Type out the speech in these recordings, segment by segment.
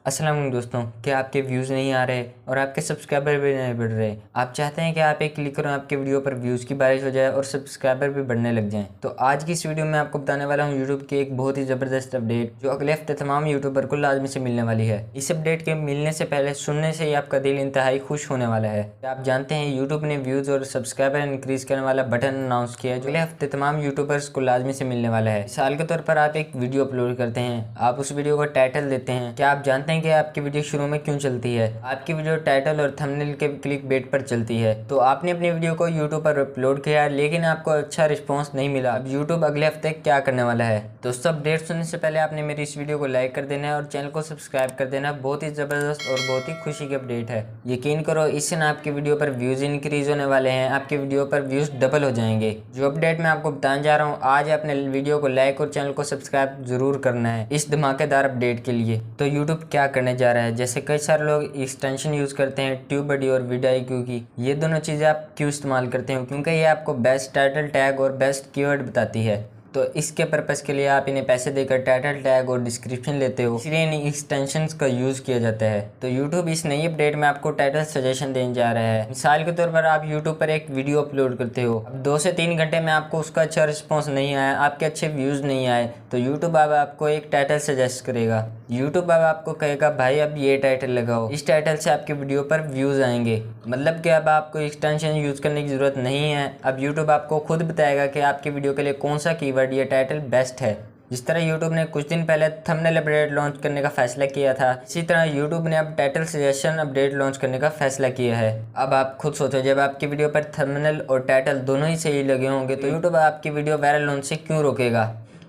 अस्सलाम वालेकुम दोस्तों, क्या आपके व्यूज़ नहीं आ रहे और आपके सब्सक्राइबर भी नहीं बढ़ रहे? आप चाहते हैं कि आप एक क्लिक करो आपके वीडियो पर व्यूज़ की बारिश हो जाए और सब्सक्राइबर भी बढ़ने लग जाएं। तो आज की इस वीडियो में आपको बताने वाला हूं यूट्यूब की एक बहुत ही ज़बरदस्त अपडेट जो अगले हफ्ते तमाम यूट्यूबर को लाजमी से मिलने वाली है। इस अपडेट के मिलने से पहले सुनने से ही आपका दिल इंतहाई खुश होने वाला है। आप जानते हैं यूट्यूब ने व्यूज़ और सब्सक्राइबर इंक्रीज करने वाला बटन अनाउंस किया है जो अगले हफ्ते तमाम यूट्यूबर्स को लाजमी से मिलने वाला है। मिसाल के तौर पर आप एक वीडियो अपलोड करते हैं, आप उस वीडियो को टाइटल देते हैं। क्या आप जानते हैं कि आपकी वीडियो शुरू में क्यों चलती है? आपकी वीडियो टाइटल और थंबनेल के क्लिक बेट पर चलती है। तो आपने अपनी वीडियो को यूट्यूब पर अपलोड किया लेकिन आपको अच्छा रिस्पॉन्स नहीं मिला। अब यूट्यूब अगले हफ्ते क्या करने वाला है? दोस्तों, अपडेट सुनने से पहले आपने मेरी इस वीडियो को लाइक कर देना है और चैनल को सब्सक्राइब कर देना। बहुत ही ज़बरदस्त और बहुत ही खुशी की अपडेट है। यकीन करो, इससे ना आपकी वीडियो पर व्यूज़ इंक्रीज होने वाले हैं, आपकी वीडियो पर व्यूज़ डबल हो जाएंगे। जो अपडेट मैं आपको बताने जा रहा हूँ, आज अपने वीडियो को लाइक और चैनल को सब्सक्राइब जरूर करना है इस धमाकेदार अपडेट के लिए। तो यूट्यूब क्या करने जा रहा है? जैसे कई सारे लोग एक्सटेंशन यूज़ करते हैं ट्यूबबडी और vidIQ की, ये दोनों चीज़ें आप क्यों इस्तेमाल करते हो? क्योंकि ये आपको बेस्ट टाइटल टैग और बेस्ट कीवर्ड बताती है। तो इसके पर्पज़ के लिए आप इन्हें पैसे देकर टाइटल टैग और डिस्क्रिप्शन लेते हो, इसलिए इन एक्सटेंशंस का यूज़ किया जाता है। तो यूट्यूब इस नई अपडेट में आपको टाइटल सजेशन देने जा रहा है। मिसाल के तौर पर आप यूट्यूब पर एक वीडियो अपलोड करते हो, अब 2 से 3 घंटे में आपको उसका अच्छा रिस्पॉन्स नहीं आया, आपके अच्छे व्यूज़ नहीं आए, तो यूट्यूब अब आपको एक टाइटल सजेस्ट करेगा। यूट्यूब अब आपको कहेगा भाई अब ये टाइटल लगाओ, इस टाइटल से आपके वीडियो पर व्यूज़ आएंगे। मतलब कि अब आपको एक्सटेंशन यूज़ करने की ज़रूरत नहीं है। अब यूट्यूब आपको खुद बताएगा कि आपकी वीडियो के लिए कौन सा कीवर्ड या टाइटल बेस्ट है। जिस तरह यूट्यूब ने कुछ दिन पहले थंबनेल अपडेट लॉन्च करने का फैसला किया था, इसी तरह यूट्यूब ने अब टाइटल सजेशन अपडेट लॉन्च करने का फैसला किया है। अब आप खुद सोचो, जब आपकी वीडियो पर थंबनेल और टाइटल दोनों ही सही लगे होंगे तो यूट्यूब आपकी वीडियो वायरल होने से क्यों रोकेगा?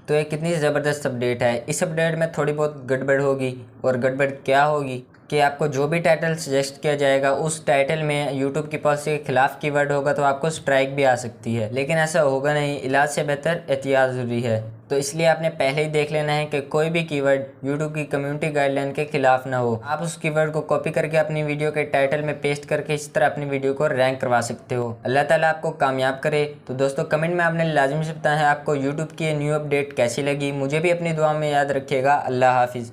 तो ये कितनी ज़बरदस्त अपडेट है। इस अपडेट में थोड़ी बहुत गड़बड़ होगी, और गड़बड़ क्या होगी कि आपको जो भी टाइटल सजेस्ट किया जाएगा उस टाइटल में यूट्यूब की पॉलिसी के खिलाफ कीवर्ड होगा तो आपको स्ट्राइक भी आ सकती है। लेकिन ऐसा होगा नहीं, इलाज से बेहतर एहतियात ज़रूरी है। तो इसलिए आपने पहले ही देख लेना है कि कोई भी कीवर्ड यूट्यूब की कम्युनिटी गाइडलाइन के खिलाफ ना हो। आप उस कीवर्ड को कॉपी करके अपनी वीडियो के टाइटल में पेस्ट करके इस तरह अपनी वीडियो को रैंक करवा सकते हो। अल्लाह ताला आपको कामयाब करे। तो दोस्तों, कमेंट में आपने लाजमी से बताया है आपको यूट्यूब की न्यू अपडेट कैसी लगी। मुझे भी अपनी दुआ में याद रखिएगा। अल्लाह हाफिज़।